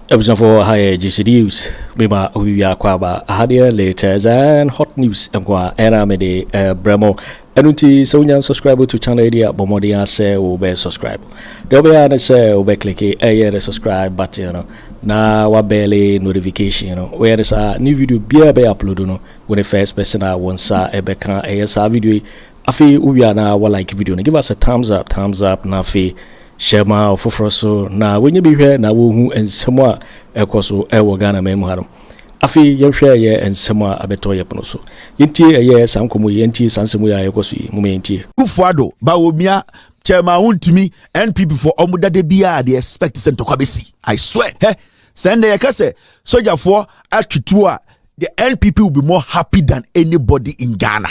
Episode for higher GC News. Bima Uya Kwaba Hadia latest and hot news and Aramede Bremo. Enunti Sonya subscribe to channel idea Bomodia say be subscribe. They'll be on say be click a subscribe button na wabele notification where is a new video be upload when the first person I want sa ebeka a video afi uya na wa like video give us a thumbs up na fi share my offer so na when you be here na wo hu ensemo ekoso ewo Ghana memu harum afi yehwe ye ensemo abeto ye pono so yenti ye sankomo yenti sansemu ya ekoso yi mu yenti Akufo Addo Bawumia chairman untumi NPP for omuda de bia they expect sent to kwabesi I swear send the yakase soldier for atwitua the NPP will be more happy than anybody in Ghana.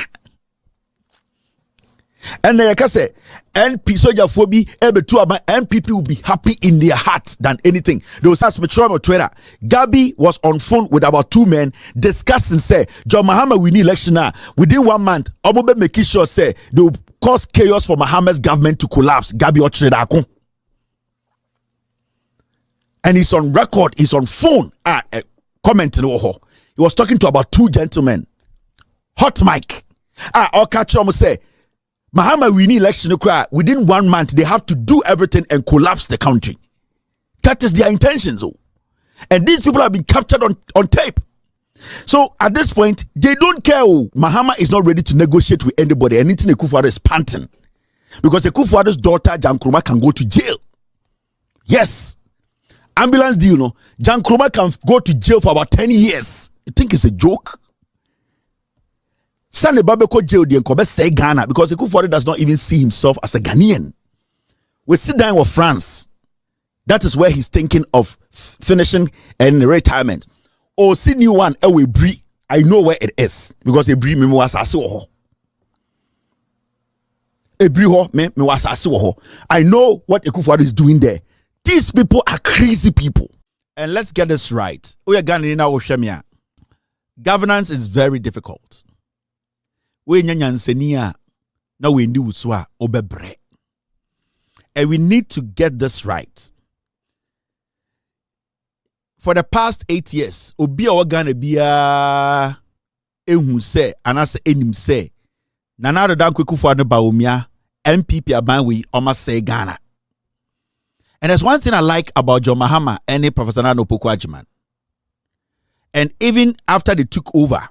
And the yakase NP soldier for be able to about NPP will be happy in their heart than anything. They was asked me on Twitter. Gabby was on phone with about two men discussing say John Mahama we need election now within 1 month. Omobe making sure say they will cause chaos for Mahama's government to collapse. Gabby otchere darko. And he's on record, he's on phone commenting. He was talking to about two gentlemen. Hot mic. I'll catch them say Mahama we need election within 1 month they have to do everything and collapse the country. That is their intentions. And these people have been captured on tape. So at this point, they don't care. Mahama is not ready to negotiate with anybody. Anything Akufo Addo is panting. Because Akufo Addo's daughter, Nkrumah, can go to jail. Yes. Ambulance deal, no? Nkrumah can go to jail for about 10 years. You think it's a joke? Sane Babeko jail the Nkobe say Ghana because Akufo Addo does not even see himself as a Ghanaian. We sit down with France. That is where he's thinking of finishing and retirement. Or see new one, I know where it is because a bri me was aso. A bri ho me was aso. I know what Akufo Addo is doing there. These people are crazy people. And let's get this right. Governance is very difficult. We nyanyansenia na we ndi uswa obebre. And we need to get this right. For the past 8 years, obi a Ghana bia ehun se anase enim se nana do dan Kweku Annan Bawumia MPP aban we almost say Ghana. And there's one thing I like about John Mahama and Professor Nano Pokwajiman. And even after they took over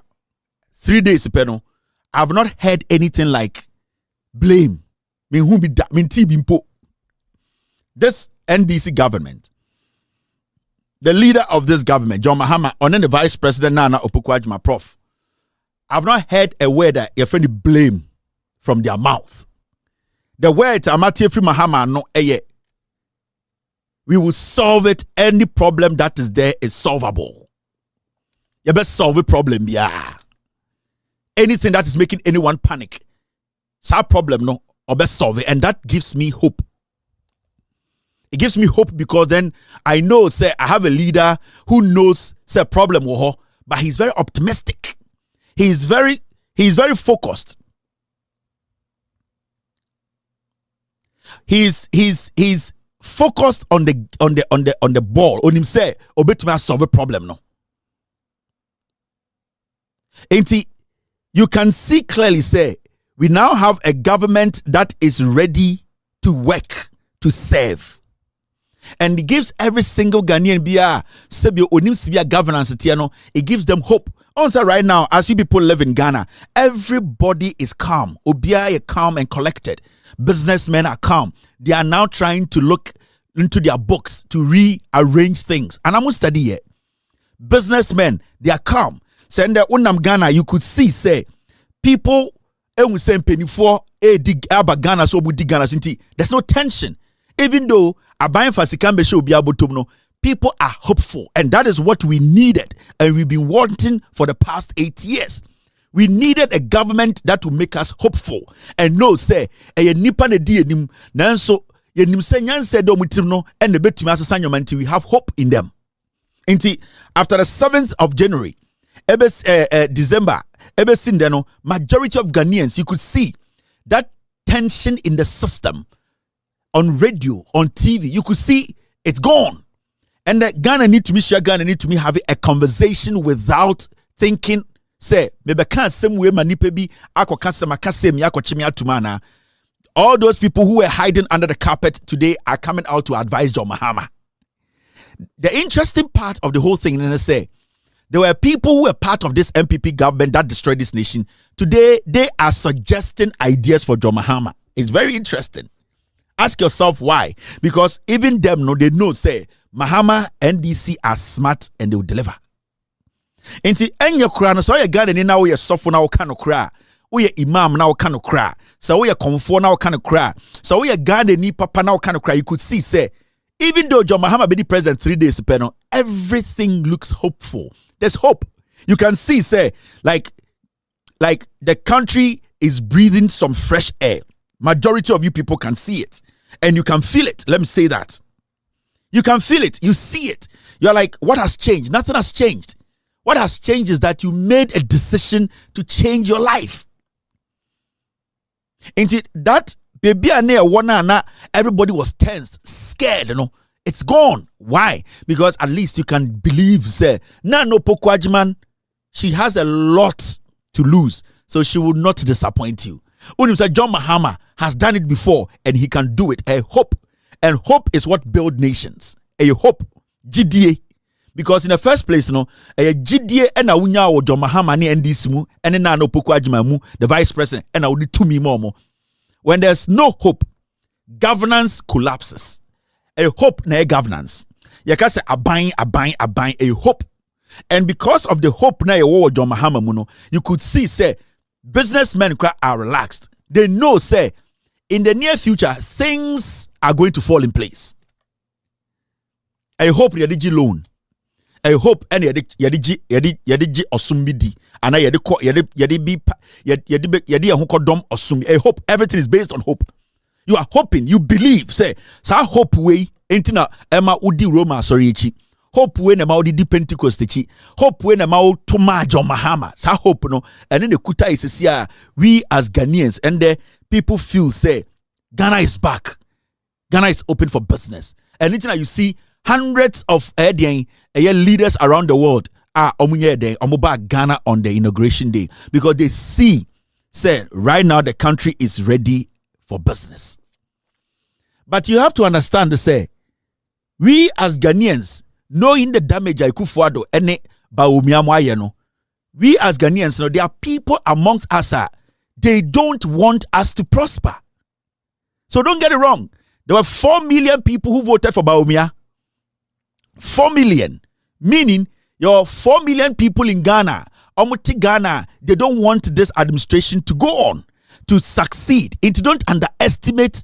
3 days peno, I've not heard anything like blame. This NDC government, the leader of this government, John Mahama, and then the vice president Nana Opokuajima Prof. I've not heard a word that you're friendly blame from their mouth. The word Amati Free Mahama no we will solve it. Any problem that is there is solvable. You best solve a problem, yeah. Anything that is making anyone panic, it's our problem, no, or best solve it. And that gives me hope. It gives me hope because then I know, say, I have a leader who knows, say, a problem, but he's very optimistic. He's very focused. He's focused on the ball. On him say, obetumi solve a problem, no. Ain't he? You can see clearly, say, we now have a government that is ready to work, to serve. And it gives every single Ghanaian governance, it gives them hope. Also, right now, as you people live in Ghana, everybody is calm. Obia are calm and collected. Businessmen are calm. They are now trying to look into their books to rearrange things. And I'm going to study it. Businessmen, they are calm. Send the unam Ghana, you could see, say, people, dig Ghana, so dig Ghana. There's no tension. Even though people are hopeful, and that is what we needed, and we've been wanting for the past 8 years. We needed a government that will make us hopeful and no say we have hope in them. After the 7th of January, December, majority of Ghanaians, you could see that tension in the system on radio, on TV. You could see it's gone. And that Ghana need to be sure Ghana need to be having a conversation without thinking, say, maybe can't same way manipebi, ako kasema kasemi, ako chimia tumana. All those people who were hiding under the carpet today are coming out to advise John Mahama. The interesting part of the whole thing, and I say, there were people who were part of this MPP government that destroyed this nation. Today, they are suggesting ideas for John Mahama. It's very interesting. Ask yourself why. Because even them, no, they know, say, Mahama, NDC are smart and they will deliver. Inti enye kura no so ye Ghana ni na wo ye sofo na wo ka no kura. Wo ye imam na wo ka no kura. So wo ye komfo na wo ka no kura. So wo ye Ghana ni papa na wo ka no kura. You could see, say, even though John Mahama be the president 3 days, everything looks hopeful. There's hope. You can see, say, like the country is breathing some fresh air. Majority of you people can see it. And you can feel it. Let me say that. You can feel it. You see it. You're like, what has changed? Nothing has changed. What has changed is that you made a decision to change your life. Into that baby and everybody was tense, scared, you know. It's gone. Why? Because at least you can believe, say, no Pokwajiman, she has a lot to lose, so she will not disappoint you. Unim said John Mahama has done it before and he can do it. A hope. And hope is what builds nations. A hope. GDA. Because in the first place, you know, a GDA and a unya or John Mahama ni NDC mu and then no Pokwajiman mu, the vice president, and I would do me more. When there's no hope, governance collapses. A hope na governance. You can say a hope. And because of the hope na John Mahama muno, you could see, say, businessmen are relaxed. They know, say, in the near future, things are going to fall in place. I hope yadiji loan. I hope any yadiji osumbidi. And I yadi hukodom osumi. I hope everything is based on hope. You are hoping, you believe, say, so hope way, entina ema udi Roma sorry. Hope when a Maudi Pentecost, hope when a Mao Tomajo Mahama, so hope no, and then the Kuta is here, we as Ghanaians, and the people feel, say, Ghana is back, Ghana is open for business. And then you see hundreds of leaders around the world are omuba Ghana on the inauguration day because they see, say, right now the country is ready for business. But you have to understand to say, we as Ghanaians, knowing the damage Akufo Addo and Bawumia, we as Ghanaians, there are people amongst us, they don't want us to prosper. So don't get it wrong. There were 4 million people who voted for Bawumia. 4 million. Meaning, your 4 million people in Ghana, Ghana, they don't want this administration to go on, to succeed. It don't underestimate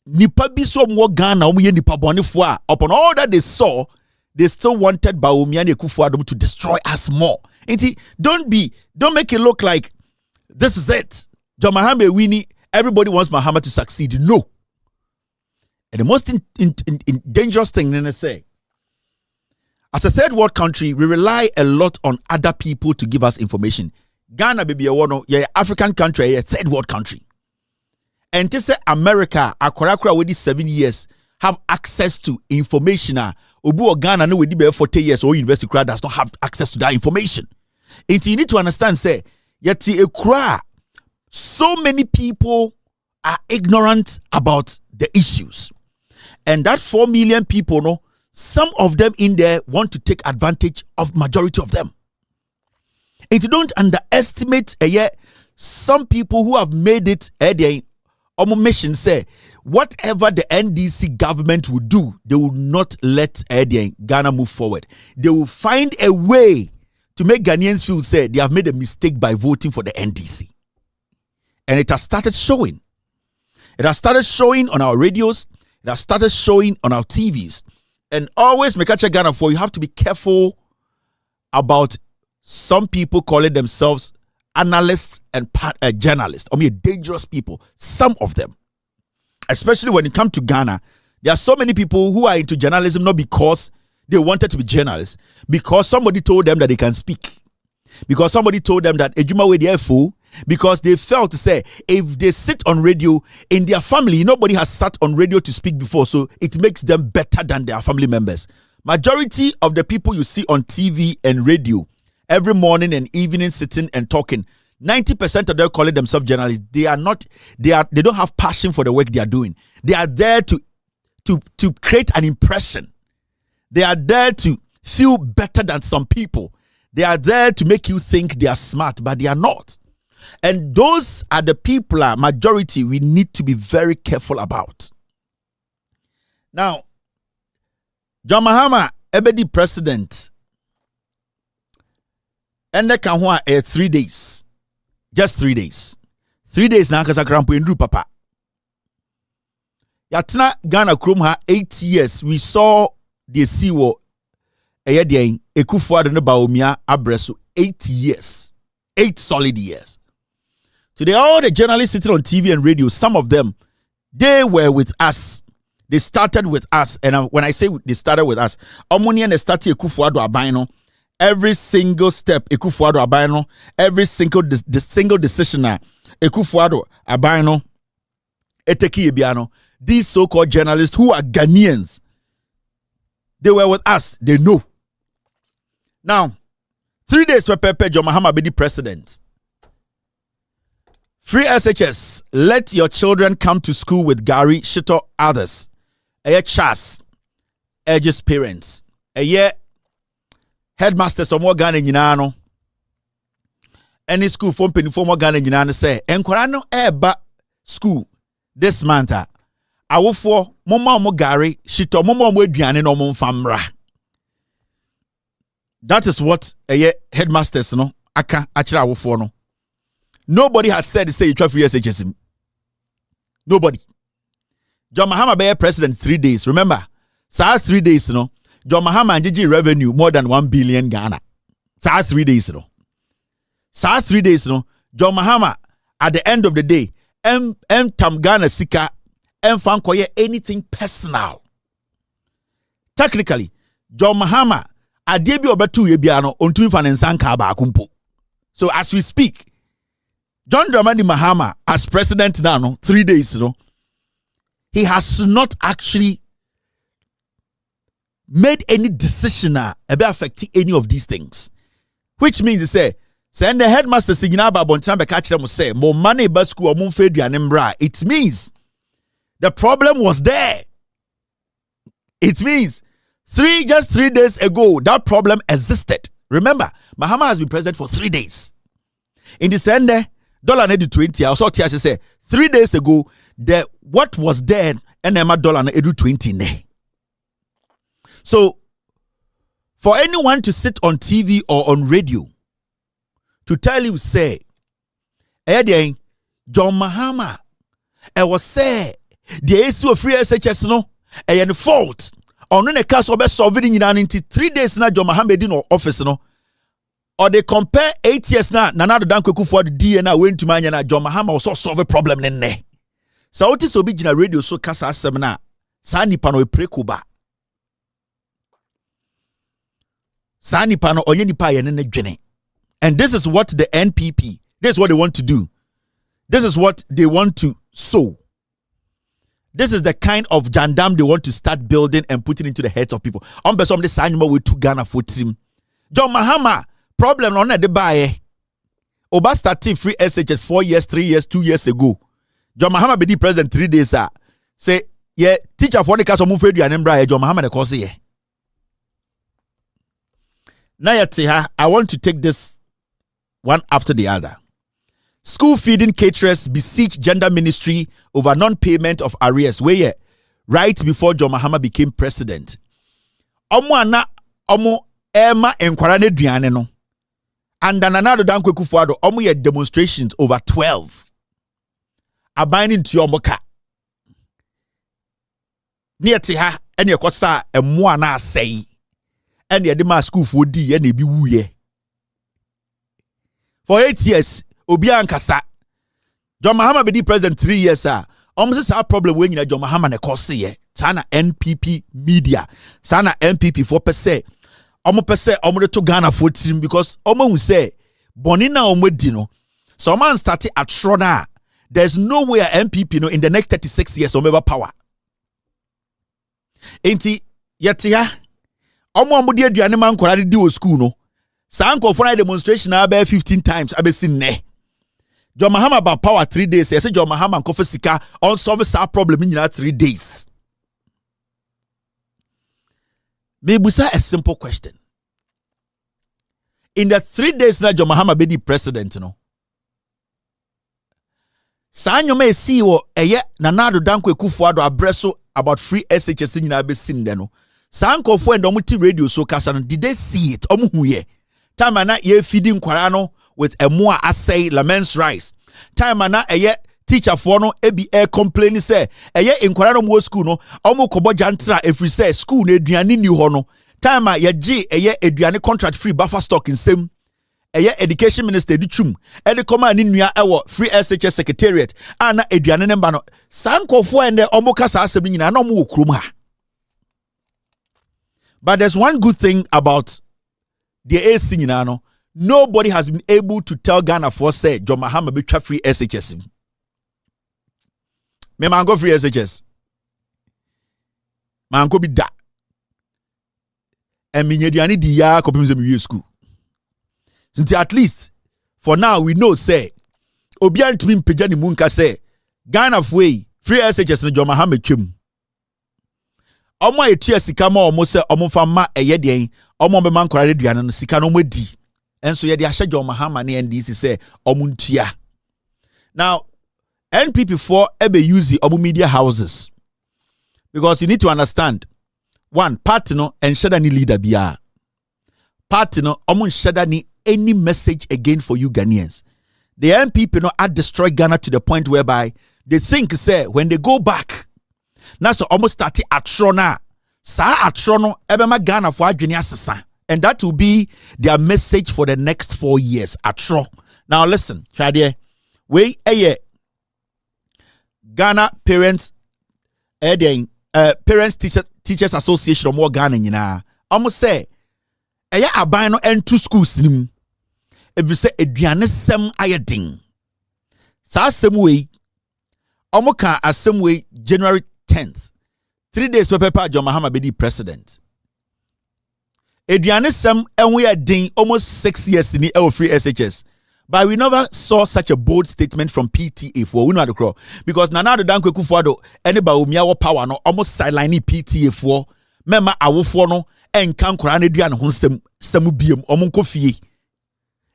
nipa bi so mo Ghana omo ye nipa bonefo a upon all that they saw, they still wanted Bawumia and Akufo Addo to destroy us more. Don't make it look like this is it. John Mahama winning, everybody wants Mahama to succeed. No. And the most dangerous thing in say, as a third world country, we rely a lot on other people to give us information. Ghana baby African country, a third world country. And to say America, Akorakura with these 7 years, have access to information. Obu or Ghana no with 40 years or university crowd does not have access to that information. And you need to understand, say, yet a cry. So many people are ignorant about the issues. And that 4 million people, no, some of them in there want to take advantage of majority of them. And you don't underestimate some people who have made it mission say whatever the NDC government will do, they will not let Ghana move forward. They will find a way to make Ghanaians feel say they have made a mistake by voting for the NDC. And it has started showing. It has started showing on our radios. It has started showing on our TVs. And always make a Ghana for you have to be careful about some people calling themselves analysts and journalists. Dangerous people. Some of them. Especially when it comes to Ghana, there are so many people who are into journalism not because they wanted to be journalists, because somebody told them that they can speak. Because somebody told them that Ejuma we dey fool because they felt to say if they sit on radio in their family, nobody has sat on radio to speak before, so it makes them better than their family members. Majority of the people you see on TV and radio every morning and evening sitting and talking, 90% of them calling themselves journalists. They don't have passion for the work they are doing. They are there to create an impression. They are there to feel better than some people. They are there to make you think they are smart, but they are not. And those are the people, majority, we need to be very careful about. Now, John Mahama, Ebedi president, and the Kanhua 3 days. Just 3 days. 3 days na kasa krampo endru papa. Yatna Ghana krom ha 8 years. We saw the siwo eyedian Akufo Addo ne Bawumia abreso 8 years. 8 solid years. Today all the journalists sitting on TV and radio, some of them, they were with us. They started with us, and when I say they started with us, Omoni and started Akufo Addo abino. Every single step Akufo Addo abino, every single decision Akufo Addo abino, eteki ebiano. These so-called journalists who are Ghanaians, they were with us. They know. Now, 3 days for Pepe John Mahama be the president. Free SHS. Let your children come to school with Gary, Shito, others. Chas, Edge's parents. Headmasters of more Ghana nyinano. Any school from penny more Ghana nyinano say, Enkorano eba school this month. Awofo moma mo Gary, Shito, moma mo aduane no mo famra. That is what headmasters no aka achira awofo no. Nobody has said say you try free SHS. Nobody. John Mahama be president 3 days. Remember, sa 3 days no. John Mahama and GG revenue more than 1 billion Ghana. Sa 3 days no. Sa 3 days no. John Mahama at the end of the day, tam Ghana sika fan koye anything personal. Technically, John Mahama adebi obetu ye bia no ontu fa nsanka ba akumpo. So as we speak, John Dramani Mahama as president now, no, 3 days, no, he has not actually made any decision about affecting any of these things. Which means to say, send the headmaster signal about Bontambe catch them say, more money basku or munfedu. It means the problem was there. It means just 3 days ago, that problem existed. Remember, Mahama has been president for 3 days. In the Sunday, dollar needed 20. I saw Tia say 3 days ago, what was there and Emma dollar needed 20 ne. So for anyone to sit on TV or on radio to tell you, say, John Mahama, I was say the issue of free SHS no, and fault. On the case of solving in 3 days now, John Mahama in office no. Or they compare 8 years now, Nana Kweku for the DNA went to Manya, John Mahama also solve a problem in ne. So what is original radio so kasa seminar? Sani pano prekuba. Sani pano onyeni pa yenene jene. And this is what the NPP, this is what they want to do. This is what they want to sow. This is the kind of jandam they want to start building and putting into the heads of people. On besom the Sanima with 2 Ghana for team. John Mahama, problem on the buy. Oba started free SHS 4 years, 3 years, 2 years ago. John Mahama be the president 3 days. Say, yeah, teacher for the case of Mufedu and Embra, John Mahama the course here. Now, I want to take this one after the other. School feeding caterers beseech gender ministry over non-payment of arrears. Where right before John Mahama became president. Omo Emma enkwara duane no. And another dan Kweku Addo omo ye demonstrations over 12. Abiding to your moka. Near ha and your kosa and na say. And the ma school for D and be woo. For 8 years, Obia and Kasa. John Mahama be the president 3 years, sir. Almost a problem when you John Mahama ne kosi Sana NPP media. Sana NPP 4%. Omo pese omo to Ghana for team because omo will say bonina omo dino. So man started at Shrona. There's no way a MPP in the next 36 years will power. Enti yetia omo amudi aduane man kwara di o school no. Sanko for a demonstration about 15 times abesin ne. John Mahama about power 3 days. I say John Mahama and Kofi Sika unsolve our problem in 3 days. Maybe a simple question. In the 3 days that John Mahama be the president, Sanyo may see what Nanado Danko Akufo Addo abreso about free SHS in abesin deno. Sanko for and omuti radio so kasan did they see it? Omuhuye. Time na ye feeding kwarano with a more asay laments rice. Time na teacher for no ebi complain say in kwarano mo school no omo kobo jantra every say school na eduane ni ho no. Time ye gi eduane contract free buffer stock in same. Education minister di chum e koma ni nua ewo free SHS secretariat ana eduane nemba no sankofo ende omo kasa asem nyina na omo wo krom ha. But there's one good thing about the AC nyina, nobody has been able to tell Ghana for say John Mahama be free SHS. Me man go free SHS. Man go be da. And me nyediani di ya kopim se school. Since at least for now we know say obian to me mpagya ni munka say Ghana way free SHS no John Mahama twem. Omo etua sika ma omo se omo fa ma den omo be man kwara duane no sika no modi enso ye de ahye John Mahama ne NDC say omo ntua. Now NPP for ebe use omo media houses because you need to understand one party no enshada ni leader bia party no omo enshada ni any message again for you Ghanaians. The NPP no had destroyed Ghana to the point whereby they think say when they go back now so almost started at Trona. Sa at Trono ebema Ghana for adwene asesa. And that will be their message for the next 4 years at Tro. Now listen, Chadie. We Ghana Parents Parents Teachers Association of more Ghana nyina. Almost say aban no ento schools nim. If you say eduane sem ayedin. Sa asem we ka asem we January 10th. 3 days Papa John Mahama be the president. Eduane sem enwe adin almost 6 years in the free SHS. But we never saw such a bold statement from PTA for we know the crow because Nana Danko Akufo Addo any Bawumia power no almost sideline PTA for mema awofo no enkan kora na duane ho sem biem omonko fie.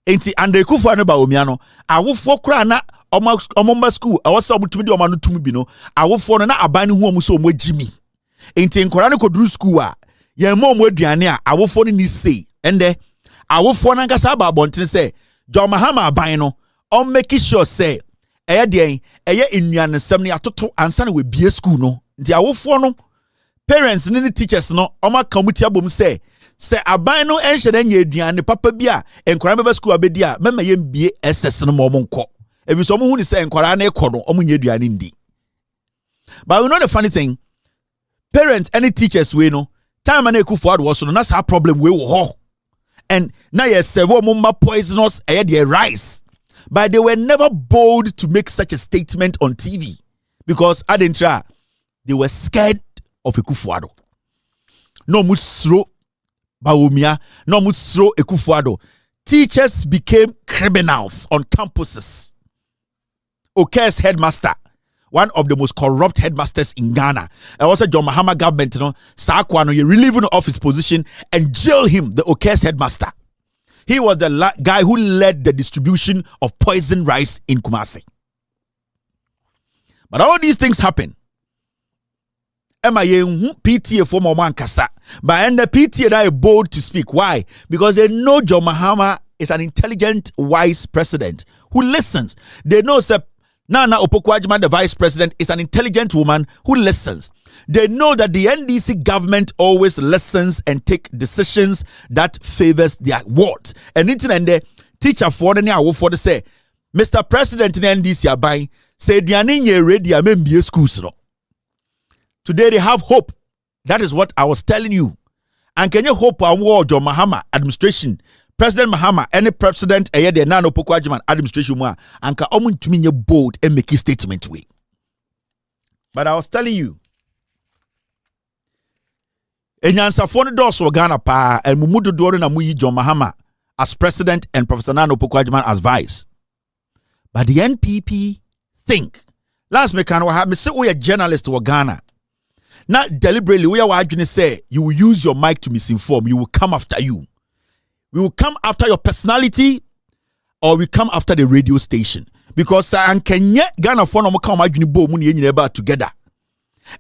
Enti ande Akufo Addo Bawumia no awofo kora na omomba school awose omutumi de omanu tumi bi no awofo no na aban ne hu omuso omagimi enti nkora ne kodru school a ye ma omo aduane a awofo no ni sei ende awofo na nkasa ba bonten say John Mahama aban no on make sure say eye enuane sem ne atoto ansa na we bie school no nti awofo no parents ne teachers no oma kamuti abom say aban no enhye na nya aduane papa bi a nkora beba school abedi a mema ye mbie SS no mo nko. If you someone who say enkwara na ekono omunye duane ndi. But you know the funny thing, parents any teachers we no time na Akufo Addo was no that's our problem we wo ho. And now yes several mumma poisonous their rice. But they were never bold to make such a statement on TV because adentra they were scared of Akufo Addo. No musro Bawumia, no musro Akufo Addo. Teachers became criminals on campuses. Oke's headmaster, one of the most corrupt headmasters in Ghana. And also John Mahama government, Sakwano, you relieving of his position and jail him, the Oke's headmaster. He was the guy who led the distribution of poison rice in Kumasi. But all these things happen. PTA for Moman Kasa. But the PTA are bold to speak. Why? Because they know John Mahama is an intelligent, wise president who listens. They know Nana Opoku-Agyeman, the vice president, is an intelligent woman who listens. They know that the NDC government always listens and take decisions that favors their ward. And the teacher for the say, Mr. President in NDC abai say diane ready amembie schools no. Today they have hope. That is what I was telling you. And can you hope John Mahama administration President Mahama, any president, the Nano Pokwajiman administration, anka omun to me bold and make a statement way. But I was telling you, Enyansa phone doors for Ghana pa and Mumudu Doro na Muyi John Mahama as president and Professor Nano Pokwajiman as vice. But the NPP think last mekano have me say we a journalist to Ghana. Not deliberately we are going to say you will use your mic to misinform. You will come after you. We will come after your personality, or we come after the radio station because Kenya Ghana phone no come adwini bo mu ne nyina together.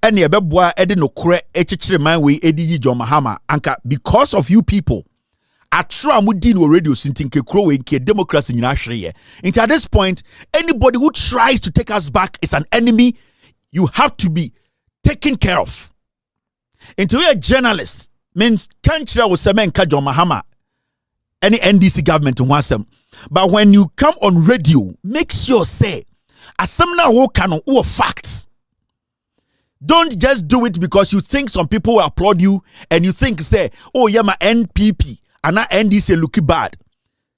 And ye beboa ede no kore etchire man we edi yi John Mahama anka because of you people. Atra mu di no radio sintin ke kro we nke democracy nyina hwere. At this point, anybody who tries to take us back is an enemy. You have to be taken care of. Into a journalist means kanchira wo semen ka John Mahama any NDC government wants them. But when you come on radio, make sure say asem na wo can or facts. Don't just do it because you think some people will applaud you and you think say, oh yeah, my NPP and not NDC looking bad.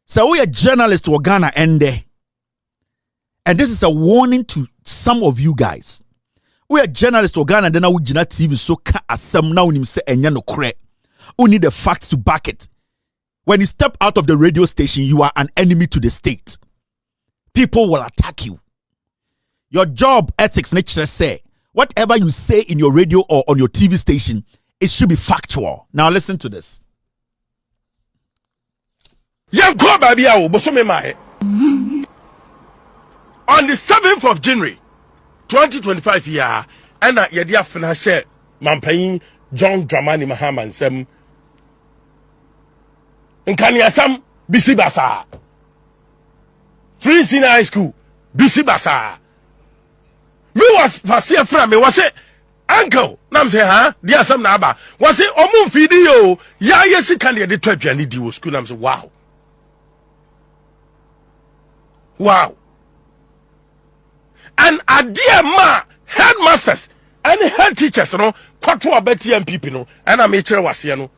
So we are journalists to Ghana and this is a warning to some of you guys. We are journalists to Ghana and then we Net2 TV so ka asem na unim say enya no kore. We need the facts to back it. When you step out of the radio station, you are an enemy to the state. People will attack you. Your job ethics nature say whatever you say in your radio or on your TV station, it should be factual. Now listen to this. On the 7th of January 2025 year, and Yadia Financial Mampain John Dramani Mahama and Sam Nkaniasam Bisi Basa Free Senior High School Bisi Basa. Me was Fasia from me was it uncle nam say huh dear some naba was it omun video ya yesi can the 12 and di school nam say wow and a dear ma headmasters and head teachers no kwatu abeti MPP no and a major was here no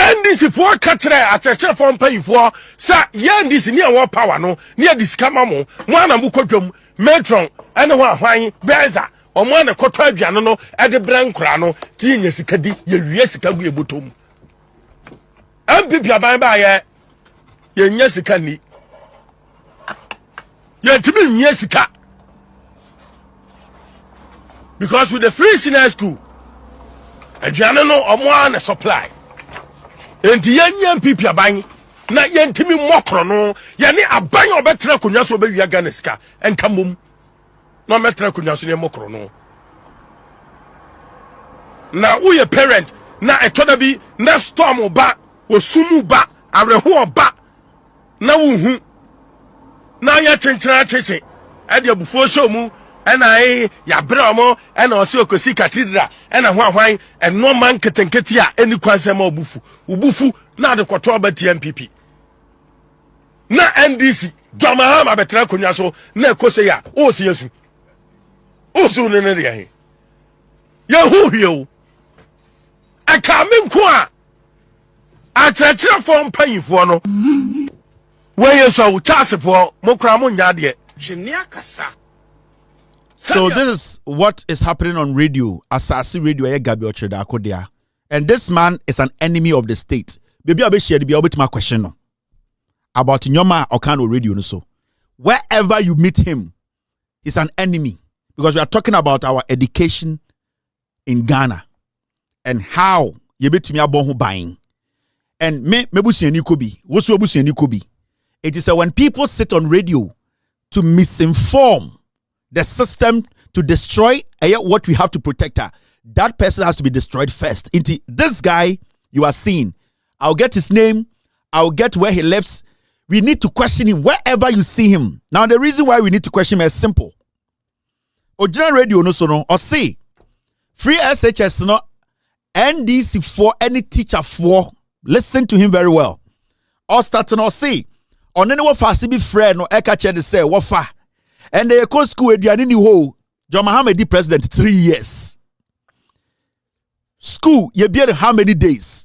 and this for catcher at a form pay for sir yan this near war power no near this camamo one and mukodum metron and one wine beza or one a cotrabiano no at the brand crano teen yesikadi yes kabu butum MPP bye yesikani yetimi yesika because with the free senior school aduane no omo na supply enti yenya MPP aban na yentimi mokro no ye ne aban obetra konwa so obewia Ghana sika enka mom no metra konwa so ne mokro no na wo ye parent na etoda bi na storm ba osumu ba areho ba na wo hu na ya chenchera cheche e de abufo show mu ena ya bra mo ena o se okosi cathedral ena ho ahwan eno man ketenketi a eni kwansem obufu na de kwoto ba TMPP na NDC Mahama betra konwa so na ekose ya o se yesu o so ne ne ya he ya hu hio aka me nko a church form payifo no we so chase for mo kra mo nya de So this is what is happening on radio. Asase radio Gabby otchere. And this man is an enemy of the state. Baby I be share be my question no. About Nyoma Okano radio no so. Wherever you meet him, he's an enemy because we are talking about our education in Ghana and how you bet me abon buying. And me busiani kobi. Wosu busiani kobi. It is when people sit on radio to misinform the system to destroy what we have to protect her. That person has to be destroyed first. Into this guy you are seeing, I'll get his name, I'll get where he lives. We need to question him wherever you see him. Now the reason why we need to question him is simple. Original radio no so no or say free SHS no NDC for any teacher for listen to him very well. Or starting or say on any what be friend no eka chere say what fa. And the eco school eduane ni ho John Mahama di president 3 years. School you be how many days?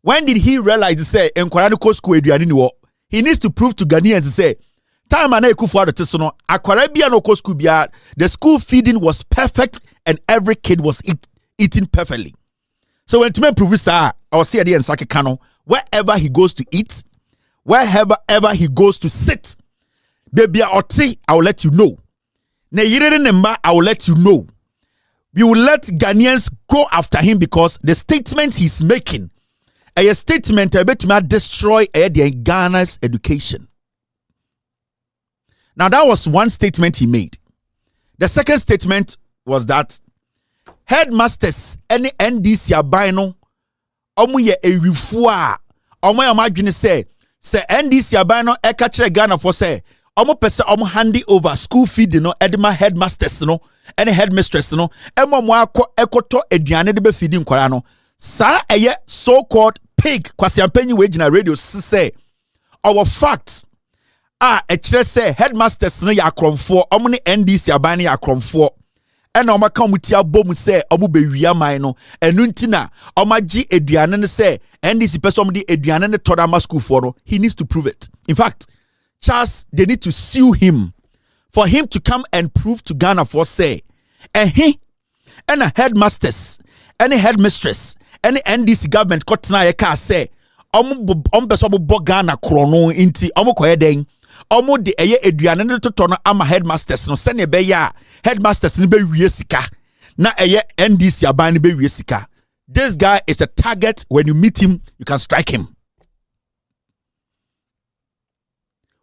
When did he realize to say enkwara no school aduane ni wo? He needs to prove to Ghanaians to say time and Akufo Addo tesono akwara bia no school bia, the school feeding was perfect and every kid was eating perfectly. So when to me prove this, I will see at the end Kano, wherever he goes to eat, wherever he goes to sit, baby oti, I will let you know. Ne yire nemba, I will let you know. We will let Ghanaians go after him because the statement he's making, a statement about destroy Ghana's education. Now that was one statement he made. The second statement was that headmasters any NDC abino omu ye ewifua omu ya madwene say NDC abino eka kire Ghana for say omu pese omu handi over school feeding no edema headmasters no any headmistress no emo mo ekoto aduane de be feeding kwara no sa eye so called pig kwasi ampanyi we gina radio say our facts kire say headmasters no ya kromfo omu ne NDC abino ya kromfo ena omaka omutia bom se omu bewia man no enu ntina omaji eduane ne se NDC person de eduane ne toda ma school for no. He needs to prove it. In fact, Charles, they need to sue him for him to come and prove to Ghana for say he and a headmasters any headmistress any NDC government kotna ye ka say omu person bo Ghana krono inti omu koyeden omo de eye eduane ne toto no ama headmasters no se ne be ya headmasters ne be wie sika na eye NDC aban ne be wie sika. This guy is a target. When you meet him, you can strike him.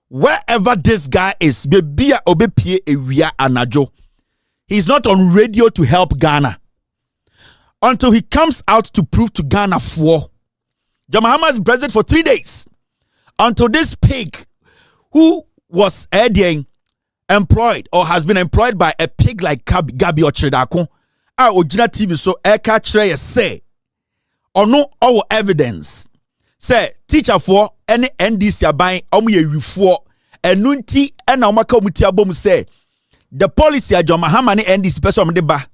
Wherever this guy is, be obepie ewia anajo. He's not on radio to help Ghana until he comes out to prove to Ghana for Mahama is president for 3 days until this pig who was employed or has been employed by a pig like Gabby or Chedako, Ojina TV so eka chere say or no our evidence say teacher for any NDC aban omu ye wifo enunti ena omaka omuti abom say the policy ajo Mahama ne NDC person de ba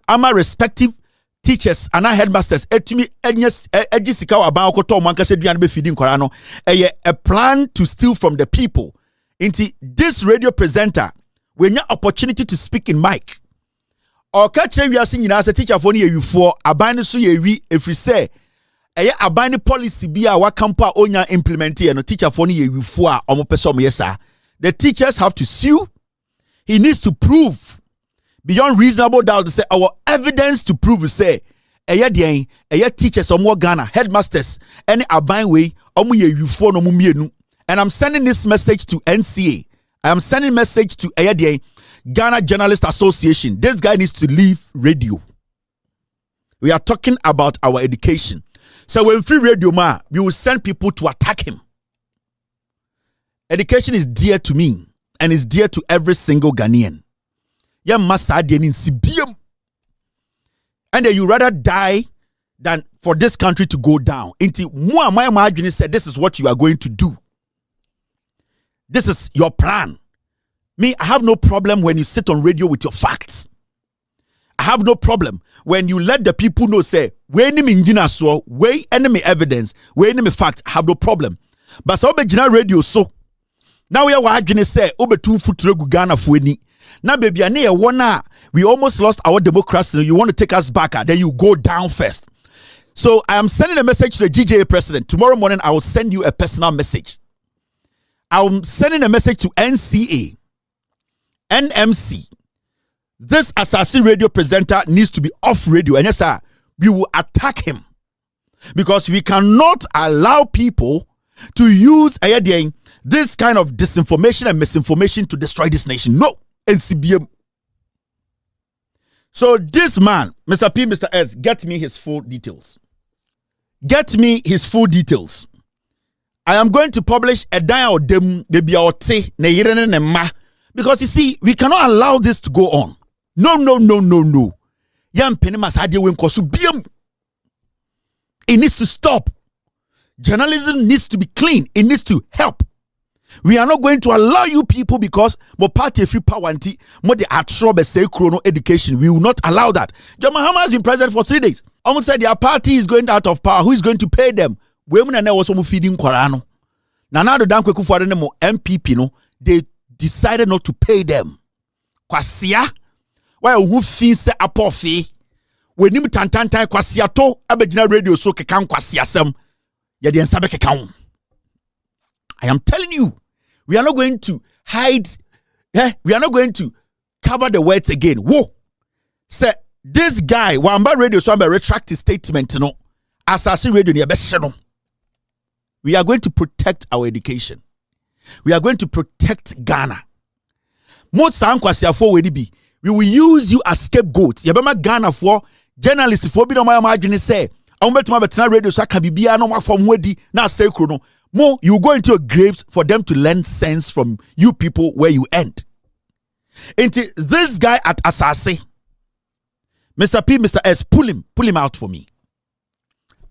ama respective teachers and headmasters etumi egisika wa ban okoto omanka se duane be feeding kwara no a plan to steal from the people. Into this radio presenter when your opportunity to speak in mic or catch we are singing as a teacher for you for aban so ye wi efri say aban policy bi a wa campa onya implement no teacher for you for a omo person yesa. The teachers have to sue. He needs to prove beyond reasonable doubt to say our evidence to prove say teachers omo Ghana headmasters any aban way omo ye yufo no mumienu. And I'm sending this message to NCA. I am sending message to Ghana Journalist Association. This guy needs to leave radio. We are talking about our education. So when free radio ma, we will send people to attack him. Education is dear to me and is dear to every single Ghanaian. And then you rather die than for this country to go down. My said this is what you are going to do. This is your plan. Me, I have no problem when you sit on radio with your facts. I have no problem when you let the people know, say, we enemy engineer so, we enemy evidence, we enemy fact. I have no problem. But so be radio so. Now we are going say, obe 2 foot regu Ghana fueni. Now baby, we almost lost our democracy. You want to take us back, then you go down first. So I am sending a message to the GJA president. Tomorrow morning, I will send you a personal message. I'm sending a message to NCA, NMC. This Assassin radio presenter needs to be off radio. And yes, sir, we will attack him. Because we cannot allow people to use this kind of disinformation and misinformation to destroy this nation. No, NCBM. So this man, Mr. P, Mr. S, get me his full details. Get me his full details. I am going to publish a dial dem because you see, we cannot allow this to go on. No. It needs to stop. Journalism needs to be clean. It needs to help. We are not going to allow you people because more party free power anti more the Tróuble say chrono education. We will not allow that. John Mahama has been president for 3 days. Almost said their party is going out of power. Who is going to pay them? Women and was feeding Korano. Now the Kweku Annan MPP no, they decided not to pay them. Kwasia, why who fees the apofi? When you tantanta kwasia to abegina radio so kekan kwasia sem. Ya di ensabe kekan. I am telling you, we are not going to hide. We are not going to cover the words again. Whoa, say this guy wamba radio so I'm retract his statement. No, asase radio ni abeseno. We are going to protect our education. We are going to protect Ghana. Most sankwasiafo we be. We will use you as scapegoat. Yabema Ghana for journalists for be no my imagine say. Aumbetu mabetena radio so akabibia no from wedi na say krono. Mo you go into your graves for them to learn sense from you people where you end. Into this guy at Asase, Mr. P, Mr. S, pull him out for me.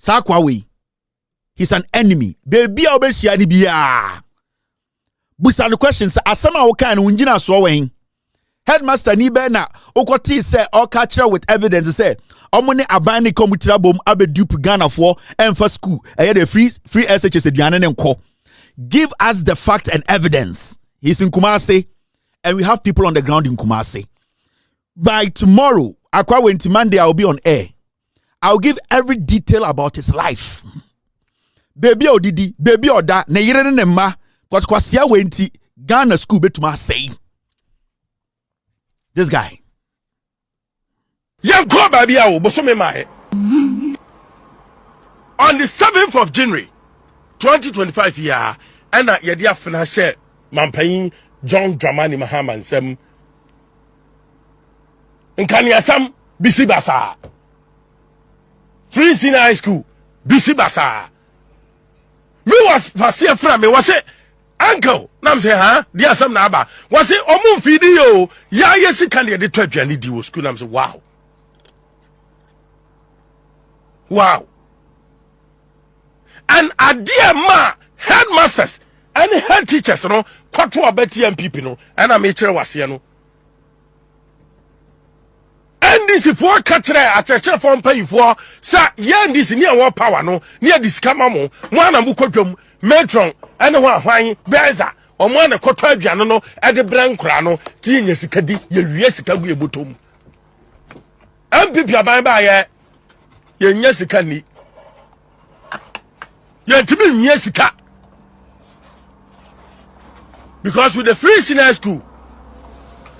Sakwawe. He's an enemy. Baby obesia ni bia. Busa the questions asama oka no ngina so wen. Headmaster ni be na okoti say otchere with evidence say omone aban ni komutira bom abedupe Ghana for emfa school. The free SHS aduane ne nko. Give us the fact and evidence. He's in Kumasi and we have people on the ground in Kumasi. By tomorrow, Akwa went Monday, I'll be on air. I'll give every detail about his life. Baby odidi, baby oda, ne yire ne ma, kwa siya wenti, Ghana school betuma say. This guy. On the 7th of January, 2025 year, and Yadia Financial Mampain John Dramani Mahama and Sam Nkaniasam BC Basa Free Senior High School BC Basa. Me was Fasia from me was it uncle nam say huh dear some naba was it omun video ya yes can the 12 jani di school nam say wow and a dear ma headmasters and head teachers no kwatu abeti MPP no and am chere wase no and this for katre acheche for pay for sa yan this near war power no near this kamamo mo na mu kodwam metron and hwan beza o mo na koto aduane no e de brankura no ti nya sikadi ye wie sikagu e botom MPP aban ba ye nya sikani ye timi nya sika because with the free senior school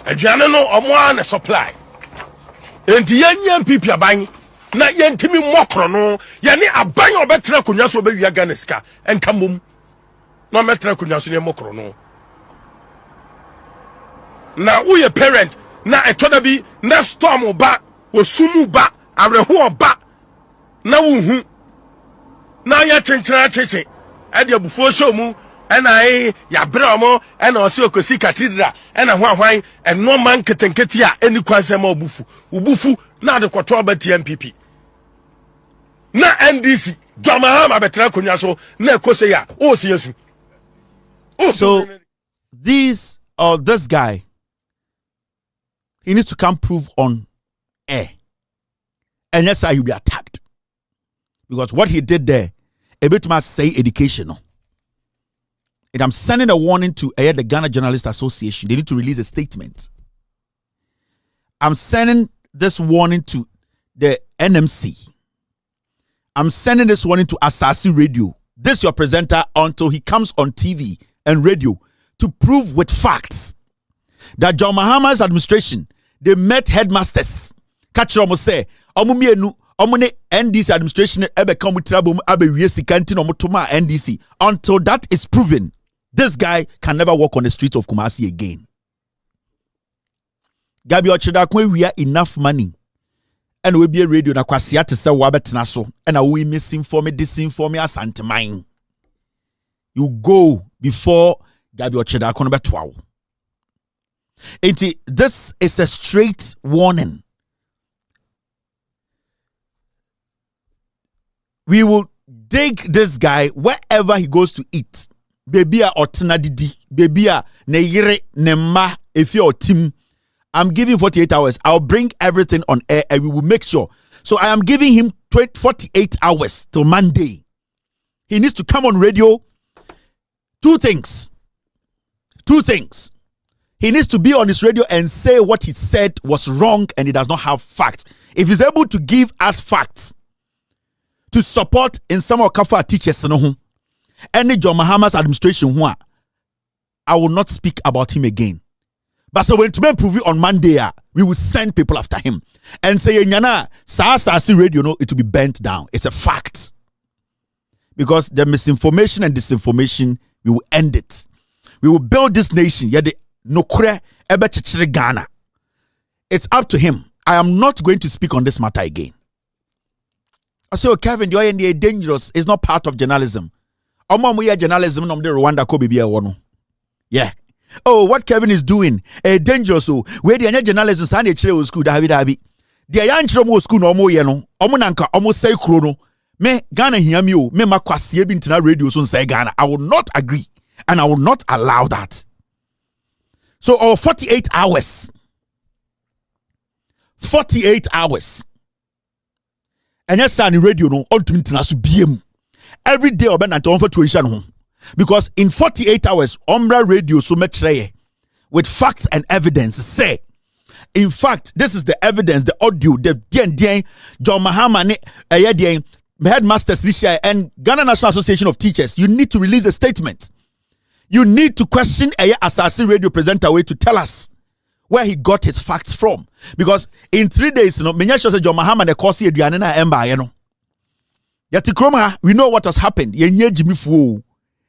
aduane no o mo na supply enti ye MPP aban na ye ntimi mokro no ye ne aban obetra konwa so obewia Ghana sika enkamom no metra konwa so ne mokro no na wo ye parent na etoda bi na storm ba wo sumu ba areho ba na wo hu na ya chenchera cheche e de abufo show mu ena ya bra mo ena o se okosi cathedral ena hwan eno man ketenketi a eni kwansema obufu na de kwoto ba TMPP na NDC Mahama betra konwa so na ekose ya o se yesu. So this guy, he needs to come prove on air, and yes, he'll be attacked because what he did there, a bit must say educational. And I'm sending a warning to the Ghana Journalists Association. They need to release a statement. I'm sending this warning to the NMC. I'm sending this warning to Asase Radio. This your presenter until he comes on TV and radio to prove with facts that John Mahama's administration, they met headmasters. Catch say, omune NDC administration ebe come with trouble abe wiesi kanti no mutuma NDC. Until that is proven, this guy can never walk on the streets of Kumasi again. Gabby we have enough money. And we be a radio na kwasia te se wabetena so. And we misinform disinform Asante mine. You go before Gabby no betwa. This is a straight warning. We will dig this guy wherever he goes to eat. Baby a otena didi, baby a ne yire ne ma if your team. I'm giving 48 hours. I'll bring everything on air and we will make sure. So I am giving him 48 hours till Monday. He needs to come on radio. Two things. He needs to be on his radio and say what he said was wrong and he does not have facts. If he's able to give us facts to support in some of Kafa teachers, any John Mahama's administration, I will not speak about him again. But so when to prove it on Monday, we will send people after him and say, "Nyana, Sa radio, no, it will be bent down." It's a fact. Because the misinformation and disinformation, we will end it. We will build this nation. Ghana. It's up to him. I am not going to speak on this matter again. I say, Kevin, you're dangerous. It's not part of journalism. Journalism, Rwanda, yeah. Oh, what Kevin is doing, dangerous. Where the journalism, Sunday school, David. The young school, no more, Omonanka, almost say chrono. Me Ghana hear me, me makwasi bintina radio so say Ghana. I will not agree, and I will not allow that. So, 48 hours. 48 hours. And yes, on the radio, no, on to international BM. Every day, I've been at home for tuition. Because in 48 hours, Ombra radio so much with facts and evidence say. In fact, this is the evidence, the audio, the John Mahama, headmasters this year, and Ghana National Association of Teachers. You need to release a statement. You need to question Asase radio presenter way to tell us where he got his facts from. Because in 3 days, John Mahama the course Adriana Emba, Yati Kroma, we know what has happened. Yenye Jimmy Fu,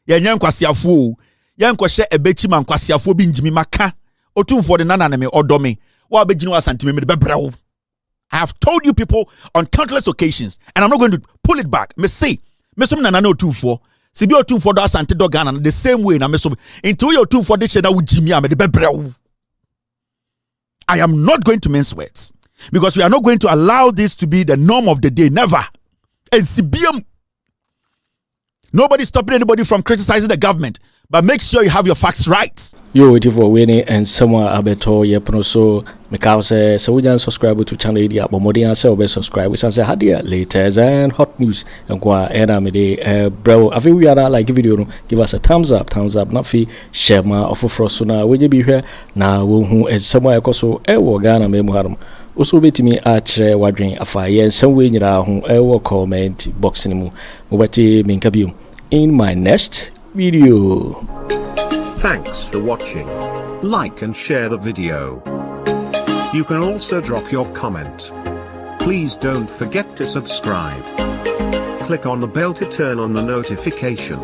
Yanyan Kwasiafu, Yan Kwashe Ebechiman Kwasiafu bin Jimmy Maka, Otum for the Naname or Domi, or Bejino Asante Bediatuo. I have told you people on countless occasions, and I'm not going to pull it back. Me say, me some nanano 2-4. Sibi o 2-4 do Asante Ghana the same way na me so into your 2-4 de sheda with Jimmy am de bebreu. I am not going to mince words because we are not going to allow this to be the norm of the day. Never. And CBM. Nobody stopping anybody from criticizing the government, but make sure you have your facts right. You're waiting for winning and someone abeto yepono so because so we subscribe to channel idea but more than say subscribe we say hadia latest and hot news and kwa era me de bro I think we are like video no give us a thumbs up not fi share ma Ato Forson na we be here na wo hu someone ekoso wo Ghana me mu harum also betimi otchere wadwen afa ye some we nyira ho wo comment box ni mu mo beti minka biom in my next video. Thanks for watching. Like and share the video. You can also drop your comment. Please don't forget to subscribe. Click on the bell to turn on the notification.